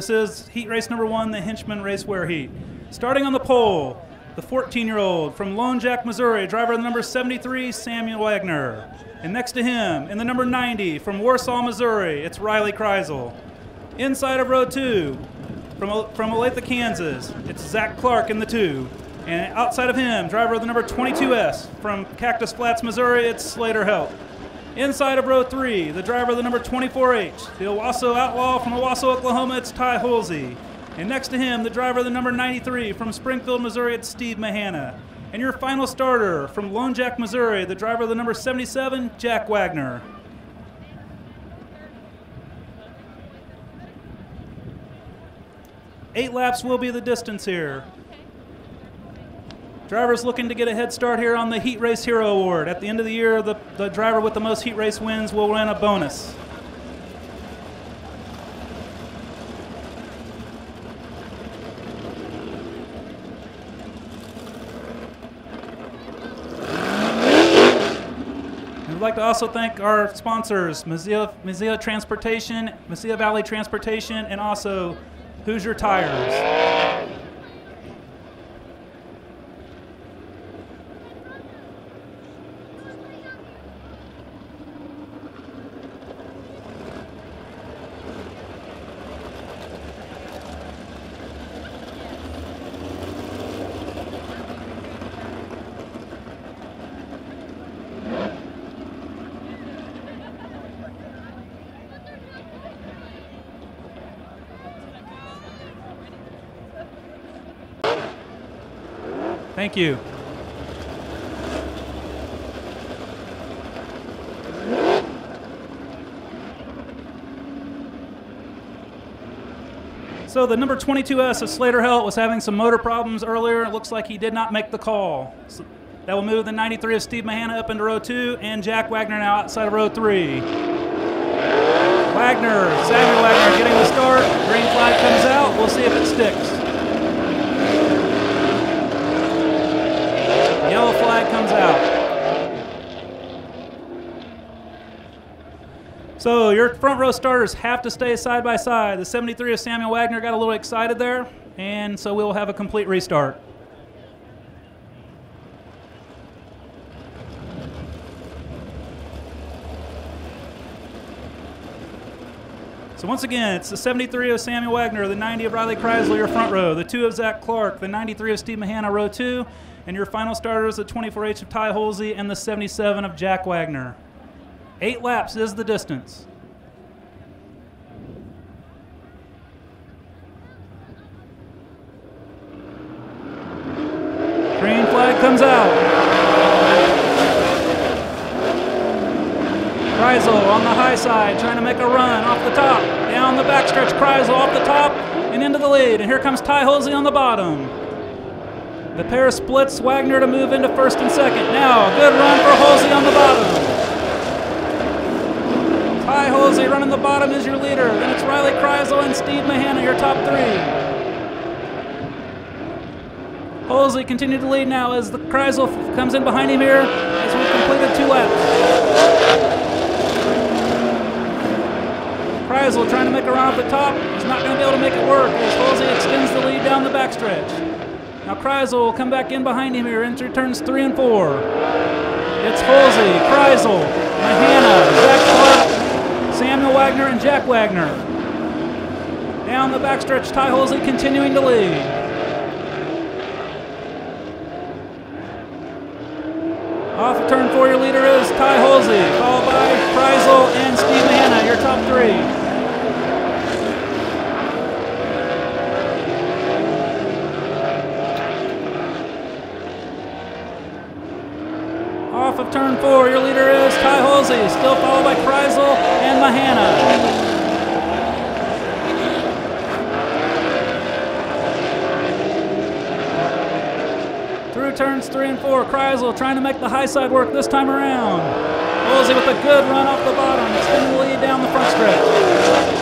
This is heat race number 1, the Henchman Racewear Heat. Starting on the pole, the 14-year-old from Lone Jack, Missouri, driver the number 73, Samuel Wagner. And next to him, in the number 90, from Warsaw, Missouri, it's Riley Kreisel. Inside of row 2, from Olathe, Kansas, it's Zach Clark in the 2. And outside of him, driver of the number 22S, from Cactus Flats, Missouri, it's Slater Helt. Inside of row 3, the driver of the number 24H, the Owasso Outlaw from Owasso, Oklahoma, it's Ty Holsey. And next to him, the driver of the number 93 from Springfield, Missouri, it's Steve Mahana. And your final starter from Lone Jack, Missouri, the driver of the number 77, Jack Wagner. Eight laps will be the distance here. Drivers looking to get a head start here on the Heat Race Hero Award. At the end of the year, the driver with the most heat race wins will win a bonus. We'd like to also thank our sponsors, Mozilla Transportation, Mozilla Valley Transportation, and also Hoosier Tires. Thank you. So the number 22S of Slater Helt was having some motor problems earlier. It looks like he did not make the call. So that will move the 93 of Steve Mahana up into row 2 and Jack Wagner now outside of row 3. Samuel Wagner getting the start. Green flag comes out. We'll see if it sticks. Yellow flag comes out. So your front row starters have to stay side by side. The 73 of Samuel Wagner got a little excited there, and so we'll have a complete restart. So once again, it's the 73 of Samuel Wagner, the 90 of Riley Kreisel, your front row, the 2 of Zach Clark, the 93 of Steve Mahana, row 2, and your final starters, the 24H of Ty Holsey and the 77 of Jack Wagner. 8 laps is the distance. Green flag comes out. Kreisel on the high side, trying to make a run off the top. Down the backstretch, Kreisel off the top and into the lead. And here comes Ty Holsey on the bottom. The pair splits Wagner to move into first and second. Now, a good run for Holsey on the bottom. Ty Holsey running the bottom is your leader. Then it's Riley Kreisel and Steve Mahana, your top 3. Holsey continued to lead now as the Kreisel comes in behind him here as we've completed 2 laps. Kreisel trying to make a run off the top. He's not going to be able to make it work as Holsey extends the lead down the backstretch. Now Kreisel will come back in behind him here into turns 3 and 4. It's Holsey, Kreisel, Mahana, Zach Clark, Samuel Wagner, and Jack Wagner. Down the backstretch, Ty Holsey continuing to lead. Off of turn 4, your leader is Ty Holsey, followed by Kreisel and Steve Mahana, your top 3. Off of turn 4, your leader is Ty Holsey, still followed by Kreisel and Mahana. Through turns 3 and 4, Kreisel trying to make the high side work this time around. Holsey with a good run off the bottom, extending the lead down the front stretch.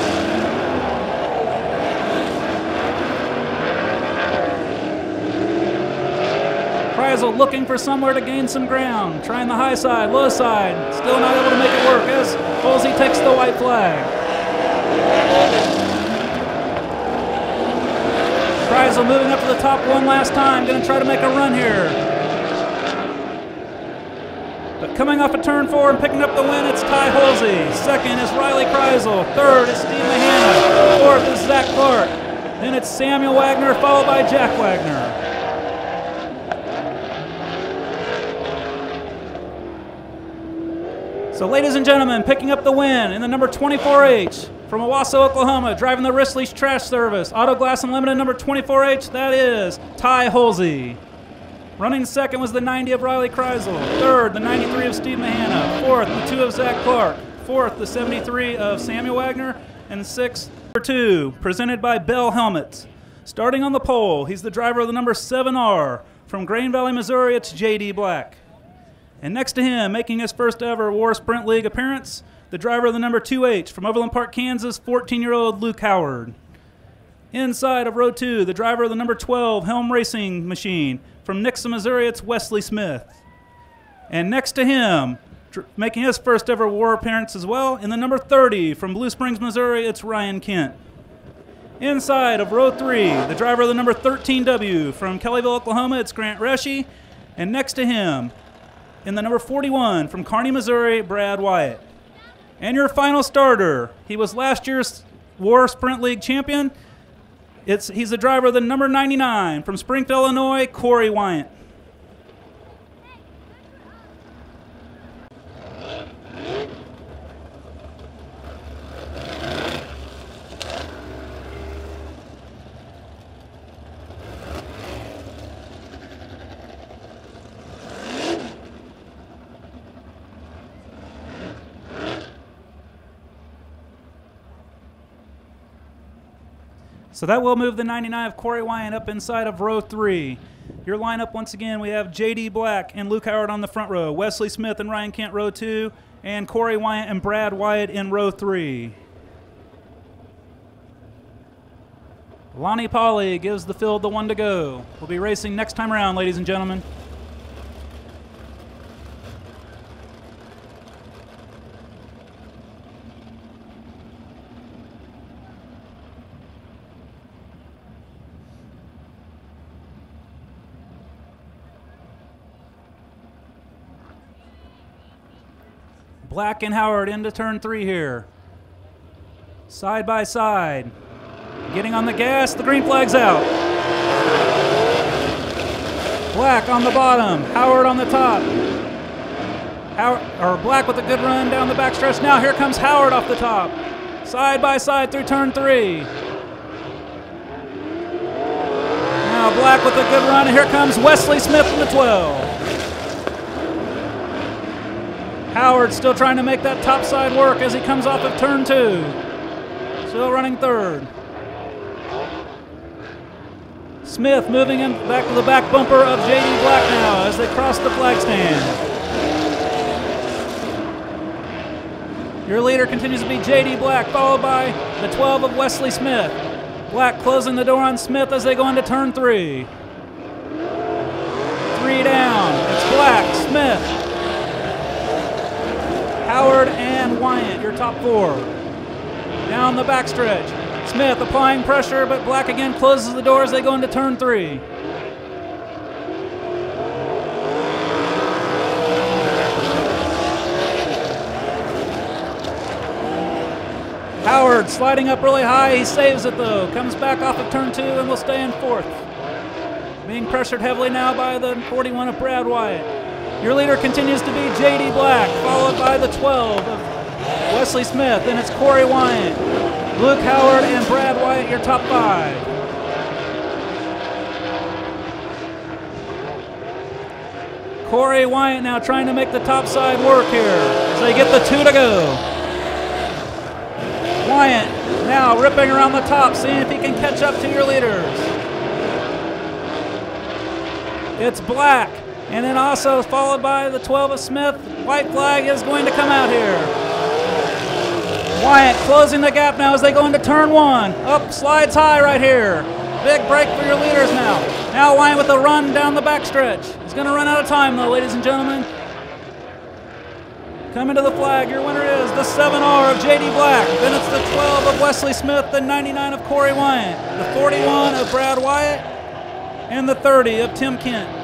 Kreisel looking for somewhere to gain some ground, trying the high side, low side, still not able to make it work as Holsey takes the white flag. Kreisel moving up to the top one last time. Going to try to make a run here. But coming off of turn 4 and picking up the win, it's Ty Holsey. Second is Riley Kreisel. Third is Steve Mahana. Fourth is Zach Clark. Then it's Samuel Wagner, followed by Jack Wagner. So ladies and gentlemen, picking up the win in the number 24H from Owasso, Oklahoma, driving the Risley's Trash Service, Auto Glass Unlimited number 24H, that is Ty Holsey. Running second was the 90 of Riley Kreisel. Third, the 93 of Steve Mahana. Fourth, the 2 of Zach Clark. Fourth, the 73 of Samuel Wagner. And sixth, number 2, presented by Bell Helmets. Starting on the pole, he's the driver of the number 7R. From Grain Valley, Missouri, it's J.D. Black. And next to him, making his first ever War Sprint League appearance, the driver of the number 2H. From Overland Park, Kansas, 14-year-old Luke Howard. Inside of row 2, the driver of the number 12 Helm Racing Machine. From Nixa, Missouri, it's Wesley Smith. And next to him, making his first ever war appearance as well, in the number 30 from Blue Springs, Missouri, it's Ryan Kent. Inside of row 3, the driver of the number 13W from Kellyville, Oklahoma, it's Grant Reschy. And next to him, in the number 41 from Kearney, Missouri, Brad Wyatt. And your final starter, he was last year's War Sprint League champion. He's the driver of the number 99 from Springfield, Illinois, Corey Wyatt. So that will move the 99 of Corey Wyatt up inside of row 3. Your lineup, once again, we have J.D. Black and Luke Howard on the front row, Wesley Smith and Ryan Kent row 2, and Corey Wyatt and Brad Wyatt in row 3. Lonnie Pauly gives the field the 1 to go. We'll be racing next time around, ladies and gentlemen. Black and Howard into turn 3 here. Side by side. Getting on the gas, the green flag's out. Black on the bottom, Howard on the top. Black with a good run down the backstretch. Now here comes Howard off the top. Side by side through turn 3. Now Black with a good run, and here comes Wesley Smith in the 12. Howard still trying to make that top side work as he comes off of turn 2. Still running third. Smith moving in back to the back bumper of J.D. Black now as they cross the flag stand. Your leader continues to be J.D. Black, followed by the 12 of Wesley Smith. Black closing the door on Smith as they go into turn 3. 3 down. It's Black, Smith, Howard, and Wyatt, your top 4. Down the backstretch. Smith applying pressure, but Black again closes the door as they go into turn 3. Howard sliding up really high. He saves it though. Comes back off of turn 2 and will stay in 4th. Being pressured heavily now by the 41 of Brad Wyatt. Your leader continues to be J.D. Black, followed by the 12 of Wesley Smith. Then it's Corey Wyatt, Luke Howard, and Brad Wyatt, your top 5. Corey Wyatt now trying to make the top side work here as they get the 2 to go. Wyatt now ripping around the top, seeing if he can catch up to your leaders. It's Black. And then also followed by the 12 of Smith. White flag is going to come out here. Wyatt closing the gap now as they go into turn 1. Up, slides high right here. Big break for your leaders now. Now Wyatt with a run down the backstretch. He's going to run out of time though, ladies and gentlemen. Coming to the flag, your winner is the 7R of J.D. Black. Then it's the 12 of Wesley Smith, the 99 of Corey Wyatt, the 41 of of Brad Wyatt and the 30 of Tim Kent.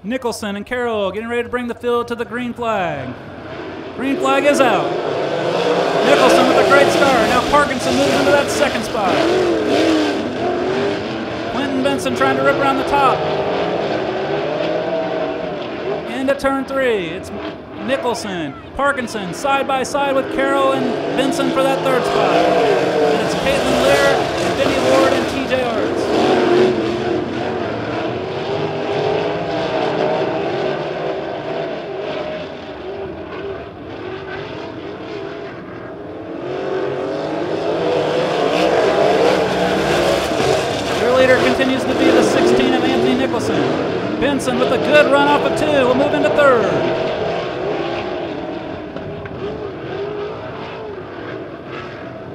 Nicholson and Carroll getting ready to bring the field to the green flag. Green flag is out. Nicholson with a great start. Now Parkinson moves into that second spot. Quentin Benson trying to rip around the top. Into turn 3. It's Nicholson, Parkinson side by side with Carroll and Benson for that third spot. And it's Caitlin Lear, Vinnie Ward, and TJ Arts. Continues to be the 16 of Anthony Nicholson. Benson with a good run off of 2 will move into third.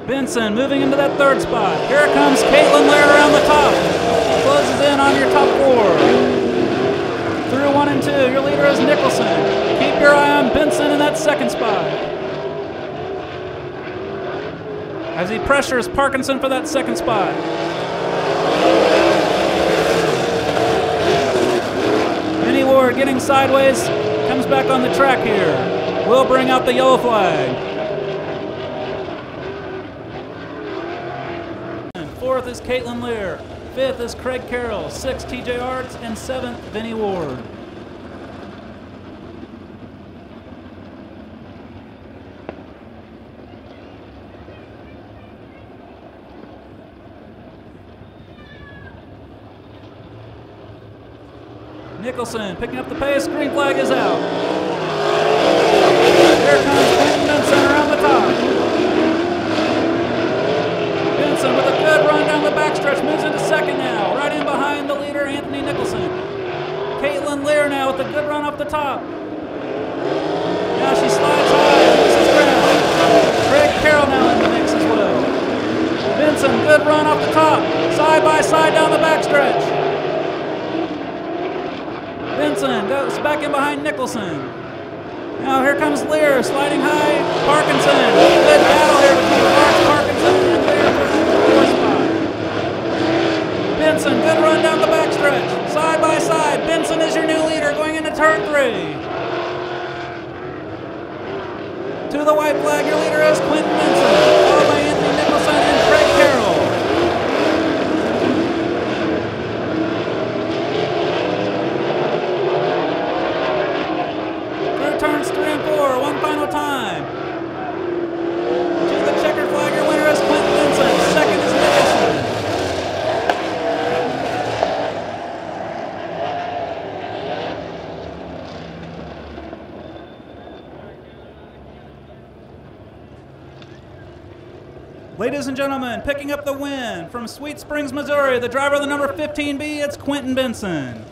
Benson moving into that third spot. Here comes Caitlin Laird around the top. Closes in on your top 4. Through 1 and 2, your leader is Nicholson. Keep your eye on Benson in that second spot. As he pressures Parkinson for that second spot. Vinnie Ward getting sideways, comes back on the track here. Will bring out the yellow flag. 4th is Caitlin Lear. 5th is Craig Carroll. 6th, TJ Arts. And 7th, Vinnie Ward. Nicholson picking up the pace. Green flag is out. Here comes Quentin Benson around the top. Benson with a good run down the backstretch. Moves into second now. Right in behind the leader, Anthony Nicholson. Caitlin Lear now with a good run off the top. Now she slides high. Loses ground. Craig Carroll now in the mix as well. Benson, good run off the top. Side by side down the backstretch. Benson goes back in behind Nicholson. Now here comes Lear sliding high. Parkinson. Good battle here between Parkinson and Lear for the 4th spot. Benson, good run down the backstretch. Side by side. Benson is your new leader going into turn 3. To the white flag, your leader is Quentin Benson, followed by Anthony Nicholson and Craig Carroll. Turns 3 and 4, one final time. To the checker flag, your winner is Quentin Benson. 2nd is Nicholson. Ladies and gentlemen, picking up the win from Sweet Springs, Missouri, the driver of the number 15B, it's Quentin Benson.